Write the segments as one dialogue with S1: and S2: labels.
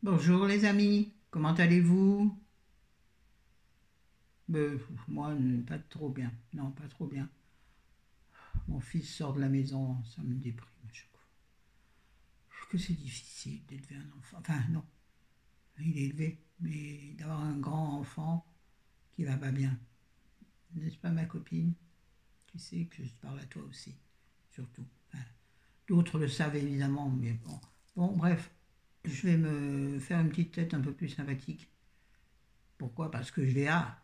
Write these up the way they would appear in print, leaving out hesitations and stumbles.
S1: Bonjour les amis, comment allez-vous? Ben, moi, pas trop bien. Non, pas trop bien. Mon fils sort de la maison, ça me déprime à chaque fois. Que c'est difficile d'élever un enfant. Enfin, non, il est élevé, mais d'avoir un grand enfant qui va pas bien. N'est-ce pas ma copine? Tu sais que je te parle à toi aussi, surtout. Enfin, d'autres le savent évidemment, mais bon. Bon, bref, je vais me faire une petite tête un peu plus sympathique. Pourquoi? Parce que je vais à...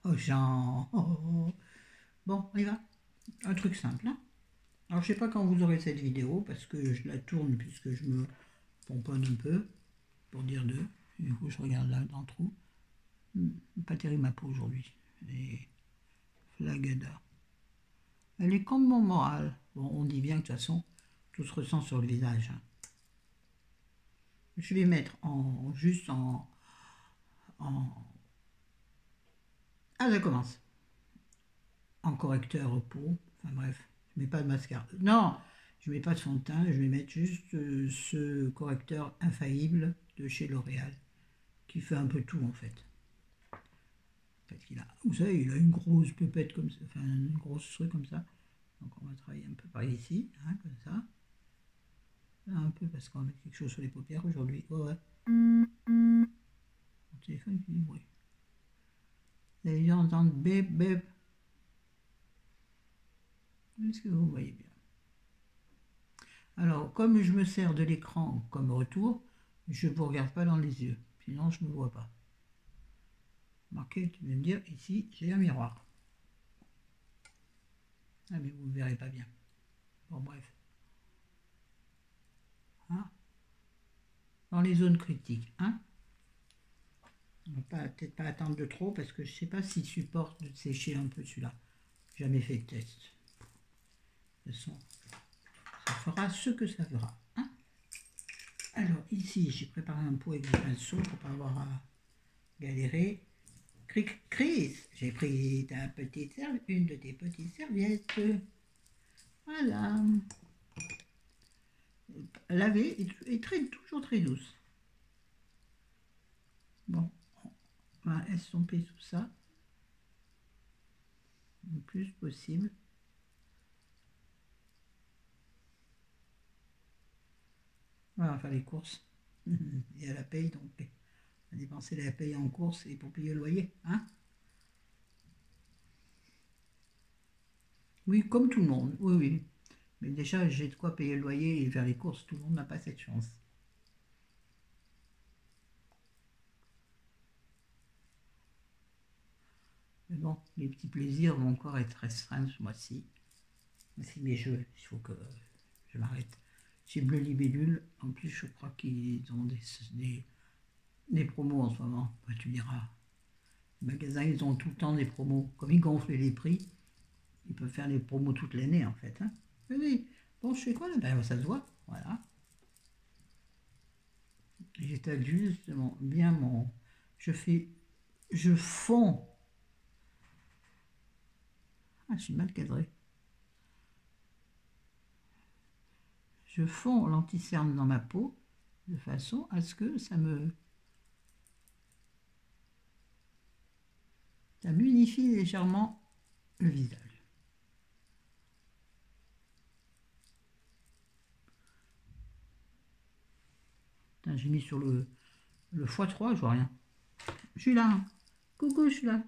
S1: Oh, Jean... Bon, on y va. Un truc simple, hein. Alors, je sais pas quand vous aurez cette vidéo, parce que je la tourne puisque je me pomponne un peu, pour dire deux. Du coup, je regarde là dans le trou. Pas terrible ma peau aujourd'hui. Et flagada. Elle est comme mon moral. Bon, on dit bien que de toute façon, tout se ressent sur le visage, hein. Je vais mettre juste en... Ah, ça commence. En correcteur peau. Enfin bref, je mets pas de mascara. Non, je mets pas de fond de teint. Je vais mettre juste ce correcteur infaillible de chez L'Oréal, qui fait un peu tout en fait. Parce qu'il a, vous savez, il a une grosse pépette comme ça, enfin une grosse truc comme ça. Donc on va travailler un peu par ici, hein, comme ça. Là, un peu parce qu'on va mettre quelque chose sur les paupières aujourd'hui. Ouais, ouais. Mon téléphone fait du bruit. Vous allez bien entendre bip bip. Est-ce que vous voyez bien? Alors, comme je me sers de l'écran comme retour, je ne vous regarde pas dans les yeux. Sinon, je ne me vois pas. Marquez, tu viens me dire, ici, j'ai un miroir. Ah, mais vous ne verrez pas bien. Bon, bref. Hein, dans les zones critiques. Hein, on va peut-être pas attendre de trop parce que je ne sais pas s'il supporte de sécher un peu celui-là. Jamais fait de test. De toute façon, ça fera ce que ça fera. Hein, alors, ici, j'ai préparé un pot avec du pinceau pour ne pas avoir à galérer. Chris, j'ai pris une de tes petites serviettes. Voilà. Laver et toujours très douce. Bon, on va estomper tout ça le plus possible. On va faire les courses. Et à la paye, donc on va dépenser la paye en courses et pour payer le loyer. Hein, oui, comme tout le monde. Oui, oui. Mais déjà, j'ai de quoi payer le loyer et faire les courses. Tout le monde n'a pas cette chance. Mais bon, les petits plaisirs vont encore être restreints ce mois-ci. C'est mes jeux, il faut que je m'arrête. Chez Bleu Libellule, en plus, je crois qu'ils ont des promos en ce moment. Bah, tu diras, les magasins, ils ont tout le temps des promos. Comme ils gonflent les prix, ils peuvent faire des promos toute l'année, en fait, hein. Oui, oui. Bon, je fais quoi là? Ben, ça se voit. Voilà. J'étale justement bien mon. Je fais. Je fonds. Ah, je suis mal cadré. Je fonds l'anti-cerne dans ma peau de façon à ce que ça m'unifie légèrement le visage. J'ai mis sur le x3, je vois rien. Je suis là. Coucou, je suis là.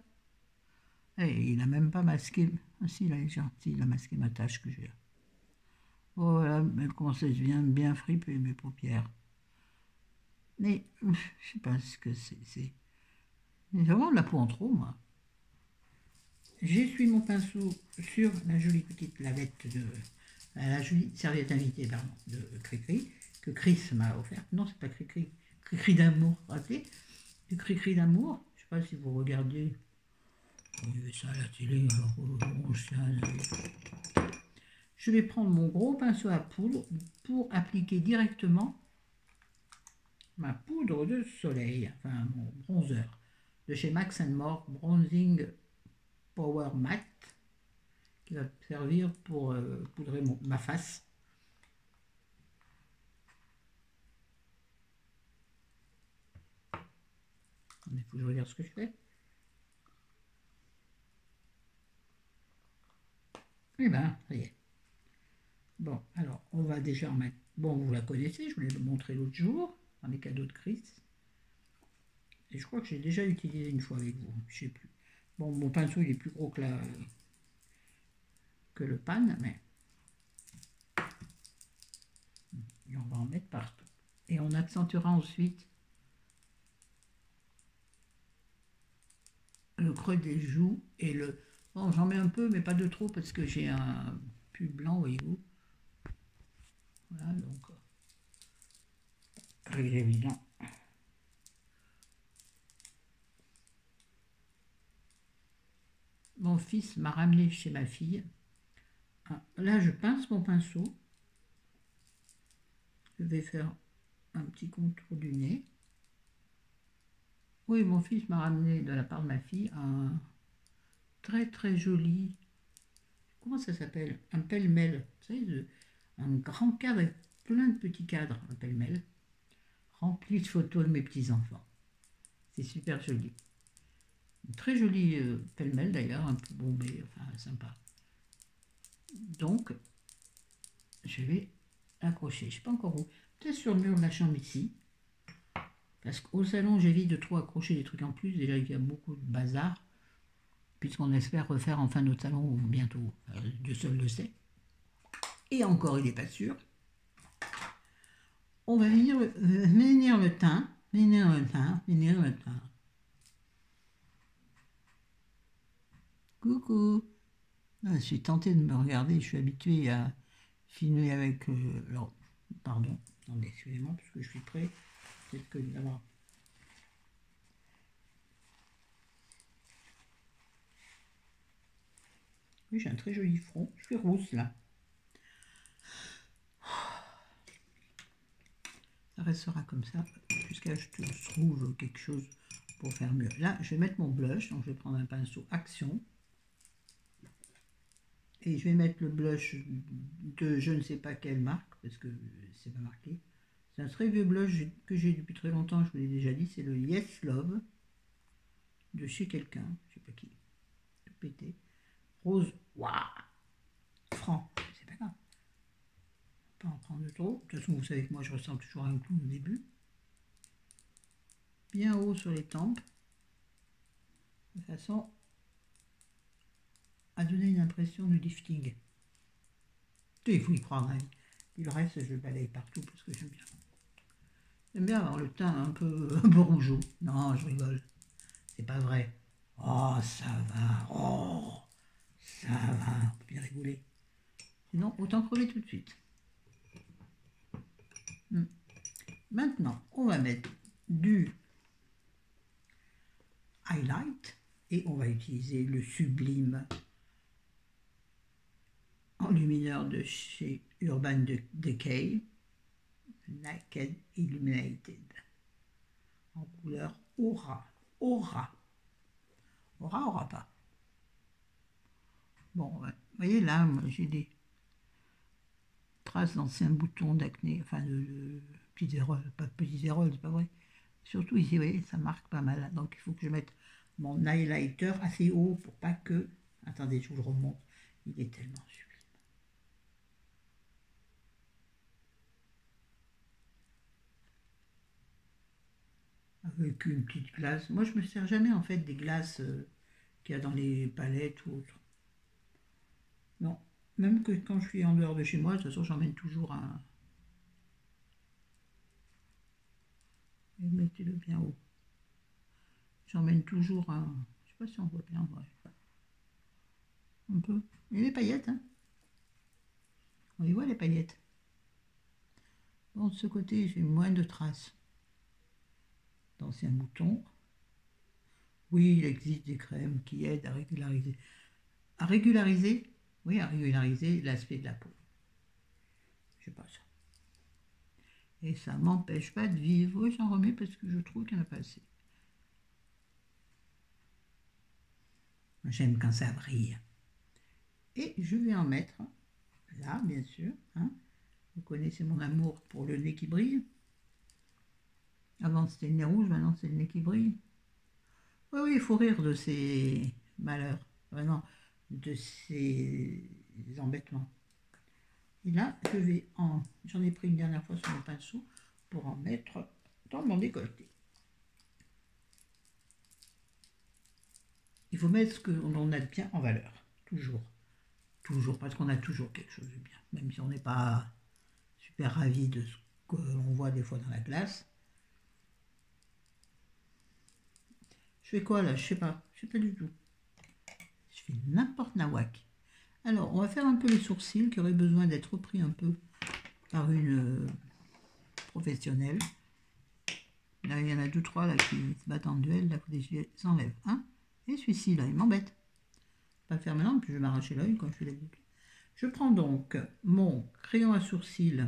S1: Et il n'a même pas masqué. Ah si, là, il est gentil, il a masqué ma tache que j'ai là. Oh, voilà, elle commence à bien friper mes paupières. Mais, je sais pas ce que c'est. Mais vraiment de la peau en trop, moi. J'essuie mon pinceau sur la jolie petite lavette de... La jolie serviette invitée, pardon, de Cricri, que Chris m'a offerte. Non, c'est pas Cricri. Cricri d'amour, rappelez? Du Cricri d'amour. Je sais pas si vous regardez. Il y avait ça à la télé, je vais prendre mon gros pinceau à poudre pour appliquer directement ma poudre de soleil, enfin mon bronzer, de chez Max More Bronzing Power Matte, qui va servir pour poudrer ma face. il faut que je regarde ce que je fais. Eh ben, ça y est. Bon, alors, on va déjà en mettre... Bon, vous la connaissez, je vous l'ai montré l'autre jour, dans les cadeaux de Chris. Et je crois que j'ai déjà utilisé une fois avec vous, je sais plus. Bon, mon pinceau, il est plus gros que, que le pan, mais... Et on va en mettre partout. Et on accentuera ensuite le creux des joues et le... Bon, j'en mets un peu, mais pas de trop, parce que j'ai un pull blanc, voyez-vous. Voilà, donc... Très évident. Mon fils m'a ramené chez ma fille. Là, je pince mon pinceau. Je vais faire un petit contour du nez. Oui, mon fils m'a ramené de la part de ma fille un très très joli, comment ça s'appelle? Un pêle-mêle. Vous savez, un grand cadre avec plein de petits cadres, un pêle-mêle, rempli de photos de mes petits-enfants. C'est super joli. Une très joli pêle-mêle d'ailleurs, un peu bombé, enfin sympa. Donc, je vais accrocher. Je ne sais pas encore où. Peut-être sur le mur de la chambre ici. Parce qu'au salon, j'évite de trop accrocher des trucs en plus. Déjà, il y a beaucoup de bazar. Puisqu'on espère refaire enfin notre salon bientôt. Dieu seul le sait. Et encore, il n'est pas sûr. On va venir le teint. Venir le teint. Coucou. Je suis tentée de me regarder. Je suis habituée à filmer avec... alors, pardon. Attendez, excusez-moi, parce que je suis prêt. Peut-être que d'abord... Oui, j'ai un très joli front. Je suis rousse, là. Ça restera comme ça, jusqu'à ce que je trouve quelque chose pour faire mieux. Là, je vais mettre mon blush. Donc, je vais prendre un pinceau Action. Et je vais mettre le blush de je ne sais pas quelle marque, parce que c'est pas marqué. C'est un très vieux blush que j'ai depuis très longtemps, je vous l'ai déjà dit, c'est le Yes Love de chez quelqu'un, je sais pas qui, tout pété. Rose, waouh, franc, c'est pas grave. Pas en prendre de trop. De toute façon, vous savez que moi je ressemble toujours à un clown au début. Bien haut sur les tempes, de façon à donner une impression de lifting. Il faut y croire, hein. Et le reste, je le balaye partout parce que j'aime bien. J'aime bien avoir le teint un peu rougeau. Non, je rigole. C'est pas vrai. Oh, ça va. Oh, ça va. On peut bien rigoler. Sinon, autant crever tout de suite. Maintenant, on va mettre du highlight et on va utiliser le Sublime enlumineur de chez Urban Decay, Naked Illuminated, en couleur Aura. Aura. Aura pas. Bon, ouais. Vous voyez là, j'ai des traces d'anciens boutons d'acné, enfin de petites erreurs, pas de petites erreurs, c'est pas vrai. Surtout ici, vous voyez, ça marque pas mal. Donc il faut que je mette mon highlighter assez haut pour pas que... Attendez, je vous le remonte. Il est tellement sublime. Avec une petite glace. Moi, je me sers jamais en fait des glaces qu'il y a dans les palettes ou autre. Non, même que quand je suis en dehors de chez moi, de toute façon, j'emmène toujours un... Et mettez-le bien haut. J'emmène toujours un... Je sais pas si on voit bien, bref. Un peu. Et les paillettes, hein. On les voit, les paillettes. Bon, de ce côté, j'ai moins de traces d'anciens boutons. Oui, il existe des crèmes qui aident à régulariser. À régulariser? Oui, à régulariser l'aspect de la peau. Je sais pas ça. Et ça m'empêche pas de vivre. Oui, j'en remets parce que je trouve qu'il n'y en a pas assez. J'aime quand ça brille. Et je vais en mettre là, bien sûr. Hein. Vous connaissez mon amour pour le nez qui brille. Avant c'était le nez rouge, maintenant c'est le nez qui brille. Oui, oui, il faut rire de ces malheurs, vraiment, de ces embêtements. Et là, j'en ai pris une dernière fois sur mon pinceau pour en mettre dans mon décolleté. Il faut mettre ce que l'on a de bien en valeur, toujours. Toujours, parce qu'on a toujours quelque chose de bien, même si on n'est pas super ravi de ce que l'on voit des fois dans la glace. Je fais quoi là? Je sais pas du tout. Je fais n'importe nawak. Alors, on va faire un peu les sourcils qui auraient besoin d'être repris un peu par une professionnelle. Là, il y en a 2-3 là qui se battent en duel, là, faut que je les enlève. Hein? Et celui-ci, là, il m'embête. Pas le faire maintenant, puis je vais m'arracher l'œil quand je fais la boucle. Je prends donc mon crayon à sourcils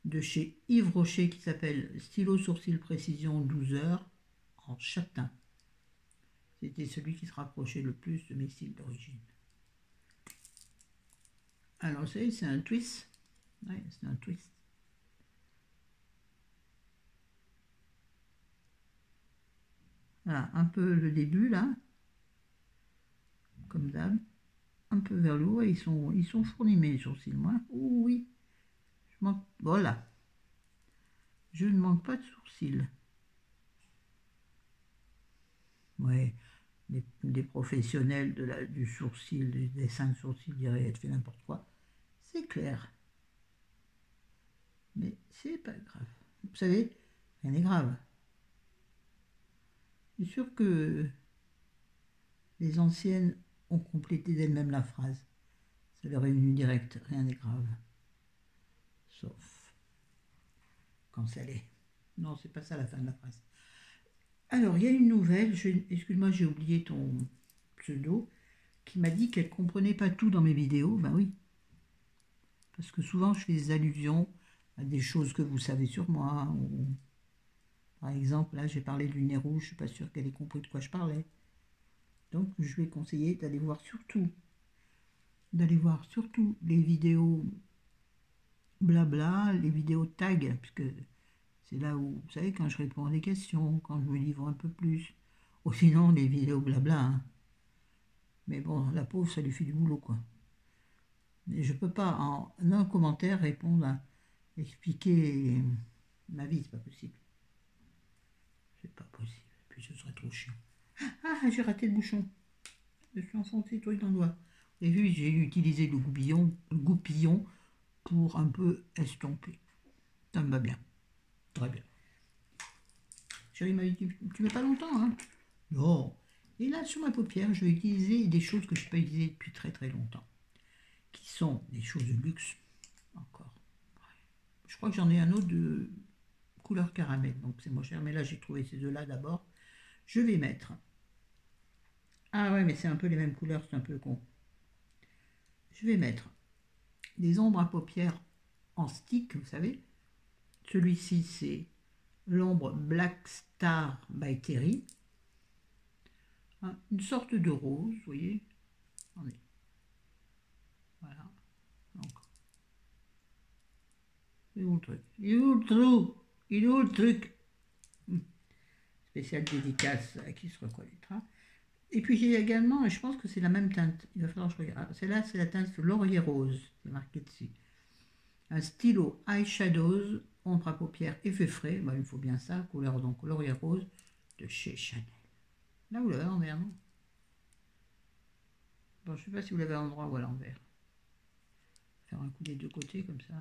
S1: de chez Yves Rocher qui s'appelle Stylo Sourcil Précision 12 heures en châtain. C'était celui qui se rapprochait le plus de mes styles d'origine. Alors, vous savez, c'est un twist. Ouais, c'est un twist. Voilà, un peu le début, là. Comme d'hab. Un peu vers le haut. Ils sont fournis, mes sourcils, moi. Oh, oui. Voilà. Je ne manque pas de sourcils. Ouais. Des professionnels du sourcil, du dessin de sourcil diraient être fait n'importe quoi. C'est clair. Mais c'est pas grave. Vous savez, rien n'est grave. C'est sûr que les anciennes ont complété d'elles-mêmes la phrase. Ça leur est venu direct, rien n'est grave. Sauf quand ça l'est. Non, c'est pas ça la fin de la phrase. Alors, il y a une nouvelle, excuse-moi, j'ai oublié ton pseudo, qui m'a dit qu'elle comprenait pas tout dans mes vidéos. Ben oui. Parce que souvent, je fais des allusions à des choses que vous savez sur moi. Ou, par exemple, là, j'ai parlé du nez rouge, je suis pas sûre qu'elle ait compris de quoi je parlais. Donc, je lui ai conseillé d'aller voir surtout les vidéos blabla, les vidéos tag, puisque c'est là où, vous savez, quand je réponds à des questions, quand je me livre un peu plus, ou sinon les vidéos blabla. Hein. Mais bon, la pauvre, ça lui fait du boulot, quoi. Mais je peux pas, en un commentaire, répondre à expliquer ma vie, c'est pas possible. C'est pas possible. Puis ce serait trop chiant. Ah, j'ai raté le bouchon. Je me suis enfoncé le truc dans le doigt. Vous avez vu, j'ai utilisé le goupillon pour un peu estomper. Ça me va bien. Très bien. Chérie m'a dit, tu mets pas longtemps, hein? Non. Et là, sur ma paupière, je vais utiliser des choses que je n'ai pas utilisées depuis très très longtemps. Qui sont des choses de luxe. Encore. Je crois que j'en ai un autre de couleur caramel, donc c'est moins cher. Mais là, j'ai trouvé ces deux-là d'abord. Je vais mettre... Ah ouais, mais c'est un peu les mêmes couleurs, c'est un peu con. Je vais mettre des ombres à paupières en stick, vous savez. Celui-ci, c'est l'ombre Black Star by Terry. Hein, une sorte de rose, vous voyez. Attendez. Voilà. Donc. Il est où le truc? Il est où le trou? Il est où le truc? Spécial dédicace à qui se reconnaîtra. Et puis j'ai également, je pense que c'est la même teinte. Il va falloir que je regarde. Celle-là, c'est la teinte Laurier Rose. C'est marqué dessus. Un stylo eyeshadows, ombre à paupières effet frais. Ben, il faut bien ça. Couleur donc Laurier Rose de chez Chanel. Là, vous l'avez à l'envers, non? Bon, je ne sais pas si vous l'avez à l'endroit ou à l'envers. Faire un coup des deux côtés comme ça.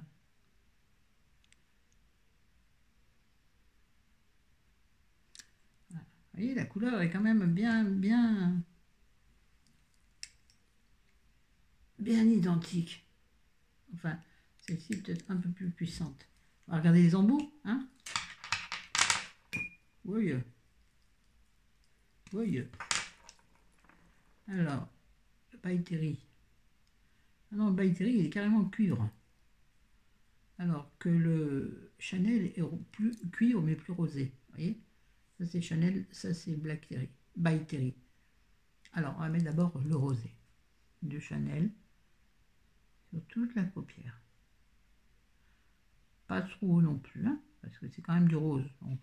S1: Voilà. Vous voyez, la couleur est quand même bien identique. Enfin, celle-ci peut-être un peu plus puissante. On va regarder les embouts, hein? Oui. Oui. Alors, le By-Terry. Ah non, le By-Terry, il est carrément cuivre. Alors que le Chanel est plus cuivre, mais plus rosé. Vous voyez? Ça, c'est Chanel, ça, c'est Black Terry. By-Terry. Alors, on va mettre d'abord le rosé de Chanel sur toute la paupière. Pas trop haut non plus, hein, parce que c'est quand même du rose. Donc.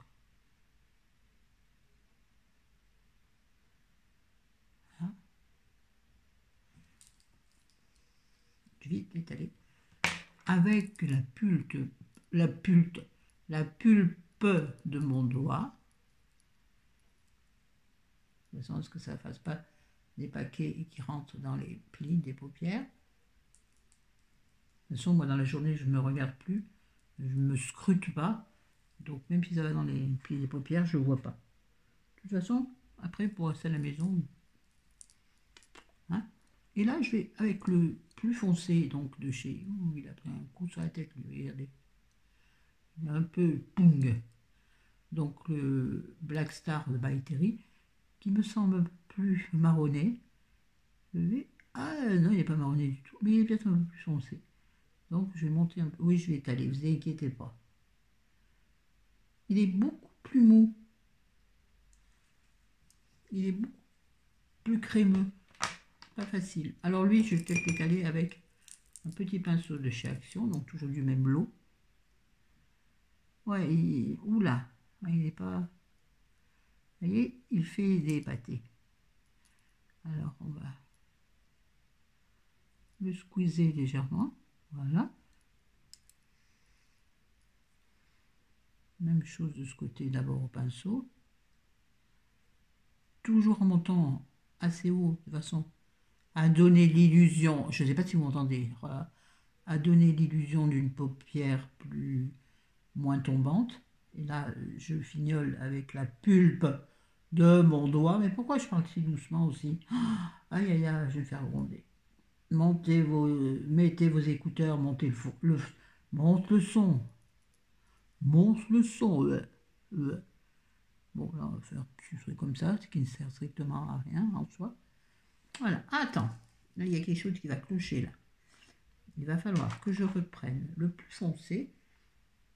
S1: vais l'étaler avec la pulpe de mon doigt, de façon à ce que ça ne fasse pas des paquets et qui rentrent dans les plis des paupières. De toute façon, moi dans la journée, je ne me regarde plus, je ne me scrute pas, donc même si ça va dans les plis des paupières, je ne vois pas. De toute façon, après, pour rester à la maison, hein. Et là, je vais avec le plus foncé, donc de chez... Ouh, il a pris un coup sur la tête, lui, regardez. Il a un peu pung. Donc le Black Star de By Terry, qui me semble plus marronné. Ah non, il n'est pas marronné du tout, mais il est peut-être un peu plus foncé. Donc je vais monter un peu. Oui, je vais étaler, vous inquiétez pas. Il est beaucoup plus mou. Il est beaucoup plus crémeux. Pas facile. Alors lui, je vais peut-être l'étaler avec un petit pinceau de chez Action, donc toujours du même lot. Ouais, oula, il n'est pas... Vous voyez, il fait des pâtés. Alors on va le squeezer légèrement. Voilà. Même chose de ce côté, d'abord au pinceau. Toujours en montant assez haut, de façon à donner l'illusion, je ne sais pas si vous m'entendez, voilà, à donner l'illusion d'une paupière moins tombante. Et là, je fignole avec la pulpe de mon doigt. Mais pourquoi je parle si doucement aussi? Aïe, aïe, aïe, je vais me faire gronder. Mettez vos écouteurs, montez monte le son. Monte le son. Bon, là, on va faire un truc comme ça, ce qui ne sert strictement à rien en soi. Voilà, attends, là, il y a quelque chose qui va clocher, là. Il va falloir que je reprenne le plus foncé.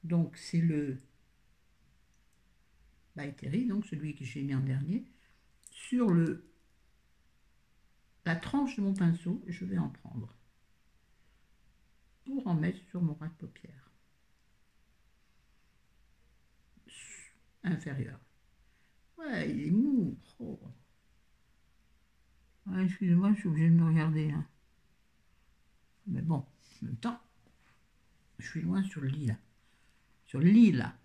S1: Donc, c'est le By Terry, donc celui que j'ai mis en dernier. Sur la tranche de mon pinceau, je vais en prendre pour en mettre sur mon ras de paupière inférieur. Ouais, il est mou. Oh. Ouais, excusez-moi, je suis obligée de me regarder. Hein. Mais bon, en même temps, je suis loin sur le lit là. Sur le lit là.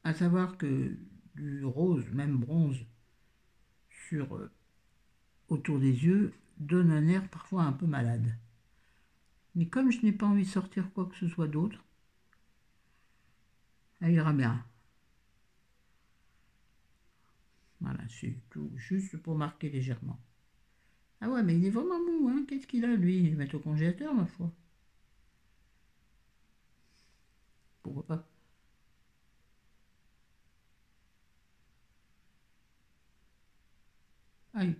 S1: À savoir que du rose, même bronze, autour des yeux, donne un air parfois un peu malade. Mais comme je n'ai pas envie de sortir quoi que ce soit d'autre, elle ira bien. Voilà, c'est tout, juste pour marquer légèrement. Ah ouais, mais il est vraiment mou, hein. Qu'est-ce qu'il a, lui? Il va mettre au congélateur, ma foi. Pourquoi pas? Aïe.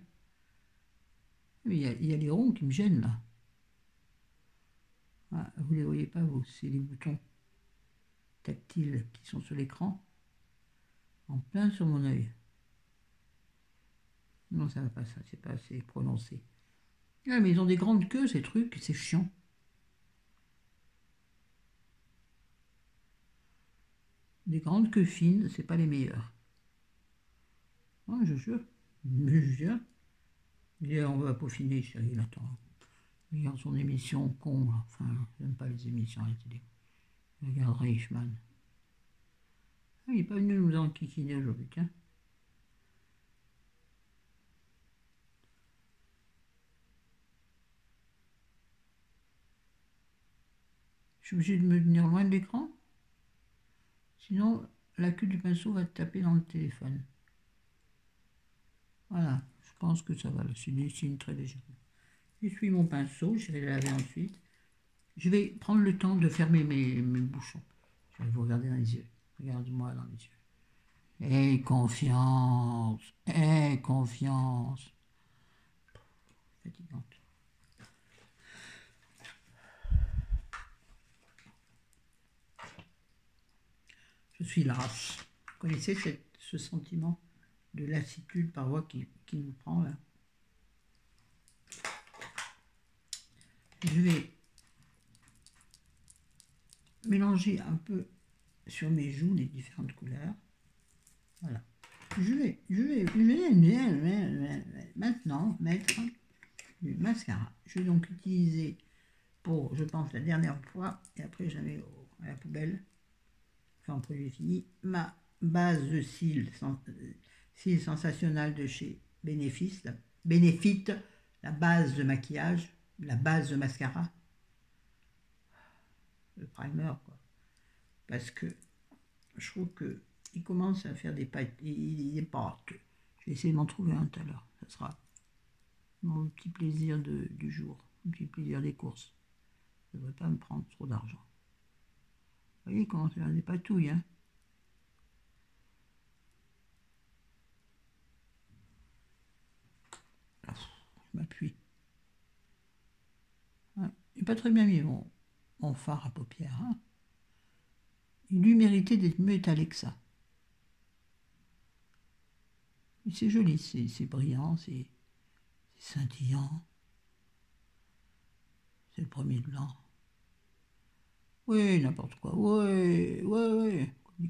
S1: Mais il y a les ronds qui me gênent, là. Ah, vous ne les voyez pas, vous, c'est les boutons tactiles qui sont sur l'écran, en plein sur mon œil. Non, ça va pas, ça, c'est pas assez prononcé. Ah, mais ils ont des grandes queues, ces trucs, c'est chiant. Des grandes queues fines, c'est pas les meilleures. Oh, je jure. Je jure. Et on va peaufiner, chérie, il attend. Regarde son émission con, là. Enfin, j'aime pas les émissions à la télé. Regarde Reichmann. Ah, il n'est pas venu nous enquiquiner aujourd'hui, tiens. Je suis obligé de me tenir loin de l'écran. Sinon, la queue du pinceau va te taper dans le téléphone. Voilà, je pense que ça va. C'est des signes très légers. J'essuie mon pinceau, je vais le laver ensuite. Je vais prendre le temps de fermer mes bouchons. Je vais vous regarder dans les yeux. Regarde-moi dans les yeux. Aie confiance. Aie confiance. Fatigante. Je suis lasse. Vous connaissez ce sentiment de lassitude parfois qui nous prend là? Je vais mélanger un peu sur mes joues les différentes couleurs. Voilà. je vais maintenant mettre du mascara. Je vais donc utiliser pour, je pense, la dernière fois, et après je la mets à la poubelle, enfin en produit fini, ma base de cils, cils sensationnel de chez Benefit, la base de maquillage, la base de mascara, le primer, quoi. Parce que je trouve que il commence à faire des pâtes, il est pas. Je vais essayer de m'en trouver un tout à l'heure. Ça sera mon petit plaisir du jour, mon petit plaisir des courses. Ça ne devrait pas me prendre trop d'argent. Vous voyez comment c'est des patouilles, hein. Je m'appuie. Ouais. Il n'est pas très bien mis mon fard à paupières, hein. Il lui méritait d'être mieux étalé que ça. C'est joli, c'est brillant, c'est scintillant. C'est le premier de l'an. Oui, n'importe quoi. Ouais.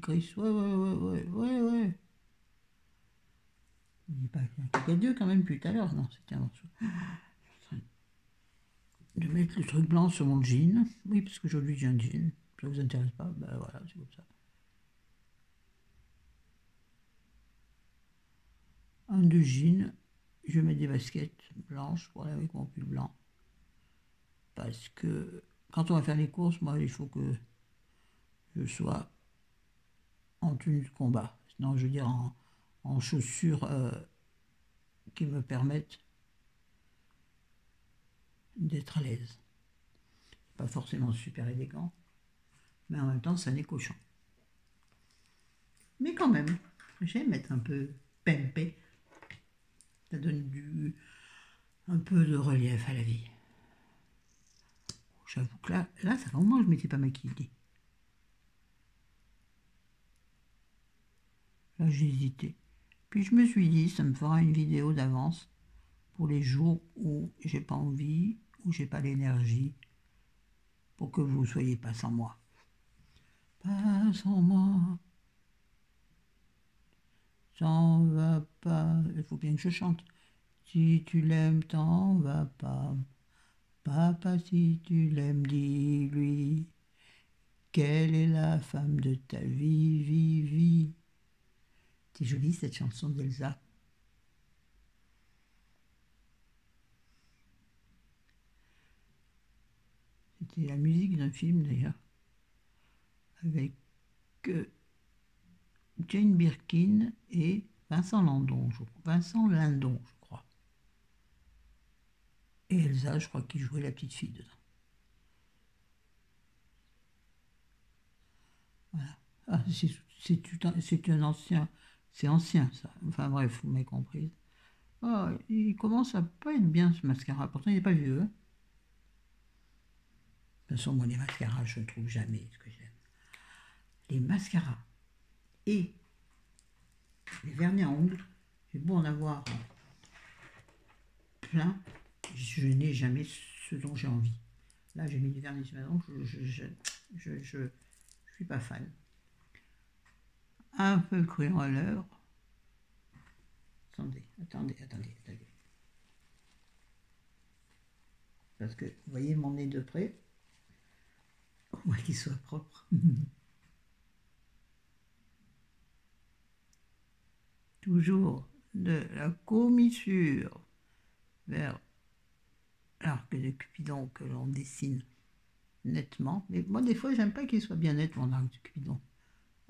S1: Chris, ouais. Il n'est pas un cacadieu quand même plus tout à l'heure, non, c'était un morceau. De mettre le truc blanc sur mon jean. Oui, parce qu'aujourd'hui j'ai un jean. Ça vous intéresse pas? Ben voilà, c'est comme ça. Un de jean. Je mets des baskets blanches pour aller avec mon pull blanc. Parce que quand on va faire les courses, moi, il faut que je sois en tenue de combat. Sinon, je veux dire en chaussures qui me permettent d'être à l'aise. Pas forcément super élégant, mais en même temps, ça n'est cochon. Mais quand même, j'aime être un peu pimpé. Ça donne un peu de relief à la vie. J'avoue que là, ça fait un moment que je ne m'étais pas maquillée. Là, j'ai hésité. Puis je me suis dit, ça me fera une vidéo d'avance pour les jours où j'ai pas envie, où j'ai pas l'énergie, pour que vous ne soyez pas sans moi. Pas sans moi. T'en vas pas. Il faut bien que je chante. Si tu l'aimes, t'en vas pas. Papa, si tu l'aimes, dis-lui. Quelle est la femme de ta vie. C'est joli cette chanson d'Elsa. C'était la musique d'un film d'ailleurs. Avec Jane Birkin et Vincent Lindon, je crois. Et Elsa, je crois qu'il jouait la petite fille dedans. Voilà. Ah, c'est un ancien. C'est ancien ça. Enfin bref, vous m'avez compris. Oh, il commence à pas être bien ce mascara. Pourtant, il n'est pas vieux. Hein. De toute façon, moi, les mascaras, je ne trouve jamais ce que j'aime. Les mascaras et les vernis à ongles, j'ai beau en avoir plein, je n'ai jamais ce dont j'ai envie. Là, j'ai mis du vernis sur mes ongles, je suis pas fan. Un peu cruant à l'heure. Attendez. Parce que, vous voyez mon nez de près, au moins qu'il soit propre. Toujours de la commissure vers l'arc de Cupidon que l'on dessine nettement. Mais moi, des fois, j'aime pas qu'il soit bien net, mon arc de Cupidon.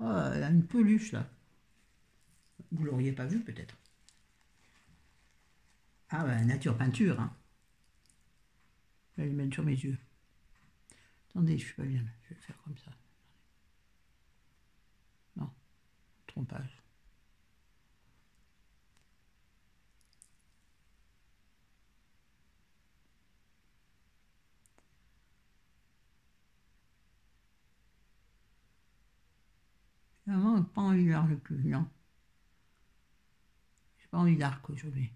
S1: Oh, elle a une peluche, là. Vous l'auriez pas vu, peut-être. Ah, ben, nature peinture, hein. Je vais le mettre sur mes yeux. Attendez, je suis pas bien. Je vais le faire comme ça. Non, trompage. J'ai vraiment pas envie d'arc le plus, non. J'ai pas envie d'arc aujourd'hui.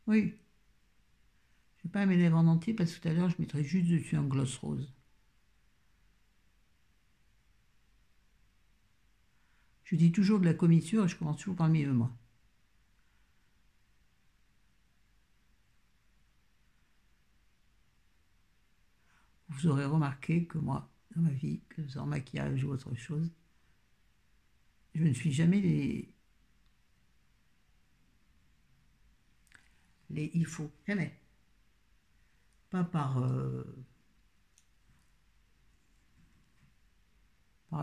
S1: Oui. Je vais pas mes lèvres en entier parce que tout à l'heure, je mettrai juste dessus un gloss rose. Je dis toujours de la commissure et je commence toujours par le milieu, moi. Vous aurez remarqué que moi, dans ma vie, que sans maquillage ou autre chose, je ne suis jamais les il faut, jamais. Pas par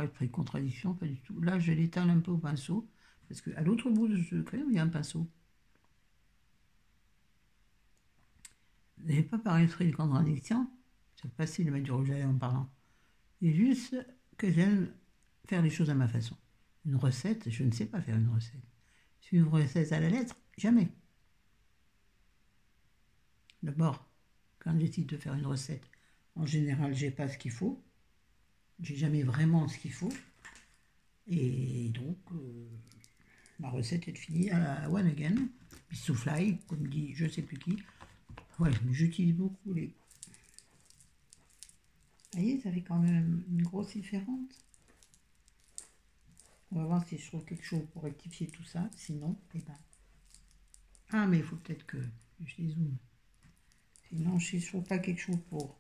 S1: esprit de contradiction, pas du tout. Là, je l'étale un peu au pinceau, parce qu'à l'autre bout de ce crayon, il y a un pinceau. Et pas par esprit de contradiction, c'est facile de mettre du rouge à lèvres en parlant. C'est juste que j'aime faire les choses à ma façon. Une recette, je ne sais pas faire une recette. Suivre une recette à la lettre, jamais. D'abord, quand je décide de faire une recette, en général, j'ai pas ce qu'il faut. J'ai jamais vraiment ce qu'il faut. Et donc, ma recette est finie à la one again. Bissoufly, comme dit je sais plus qui. Ouais, j'utilise beaucoup les... Vous voyez, ça fait quand même une grosse différence. On va voir si je trouve quelque chose pour rectifier tout ça. Sinon, eh ben... Ah, mais il faut peut-être que je les zoome. Sinon, si je ne trouve pas quelque chose pour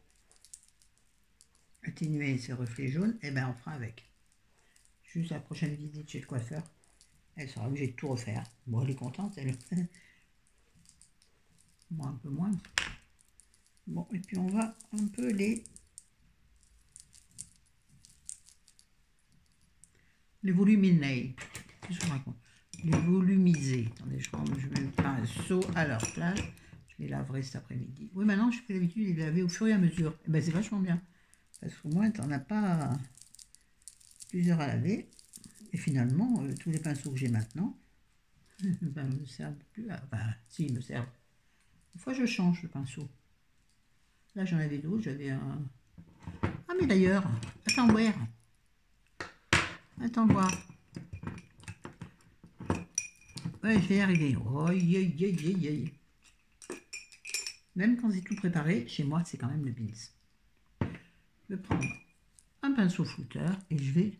S1: atténuer ces reflets jaunes, eh ben on fera avec. Juste la prochaine visite chez le coiffeur, elle sera obligée de tout refaire. Bon, elle est contente, elle. Moi, un peu moins. Bon, et puis on va un peu les voluminer. Qu'est-ce que je raconte? Les volumiser. Attendez, je mets le pinceau à leur place. Je les laverai cet après-midi. Oui, maintenant, je fais l'habitude de les laver au fur et à mesure. Et ben, c'est vachement bien. Parce qu'au moins, tu n'en as pas plusieurs à laver. Et finalement, tous les pinceaux que j'ai maintenant, ben, me servent plus à... Enfin, si, ils me servent. Des fois, je change de pinceau. Là, j'en avais d'autres. J'avais un... Ah, mais d'ailleurs, attends voir. Attends voir. Ouais, je vais y arriver. Oh, même quand c'est tout préparé, chez moi, c'est quand même le beans. Je vais prendre un pinceau flouteur et je vais,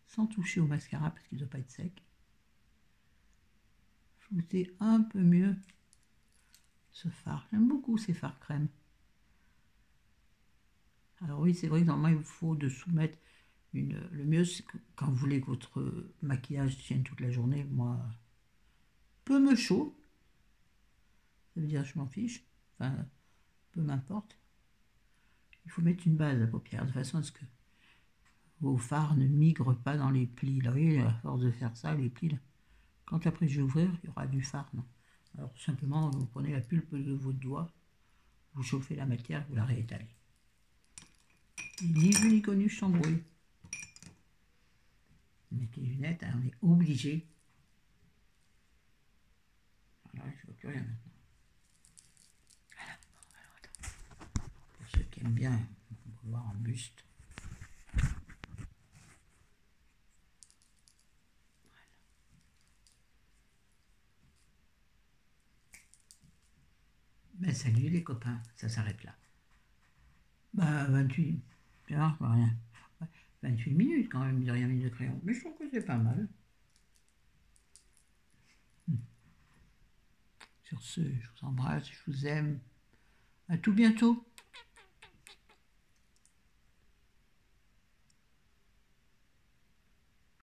S1: sans toucher au mascara parce qu'il ne doit pas être sec, flouter un peu mieux ce fard. J'aime beaucoup ces fards crème. Alors oui, c'est vrai que normalement, il faut de soumettre le mieux, c'est que quand vous voulez que votre maquillage tienne toute la journée, moi, peu me chaud, ça veut dire je m'en fiche, enfin, peu m'importe. Il faut mettre une base à paupières de façon à ce que vos fards ne migrent pas dans les plis. Là, vous voyez, à force de faire ça, les plis, là, quand après je vais ouvrir, il y aura du fard. Non. Alors tout simplement, vous prenez la pulpe de votre doigt, vous chauffez la matière, vous la réétalez. Ni vu ni connu, je s'embrouille. Mettez les lunettes, hein, on est obligé. Voilà, je ne vois plus rien maintenant. Voilà. Alors, attends. Pour ceux qui aiment bien voir en buste. Ben salut les copains, ça s'arrête là. Bah 28, bien, rien. 28 minutes quand même, de rien mis de crayon. Mais je trouve que c'est pas mal. Sur ce, je vous embrasse, je vous aime. À tout bientôt.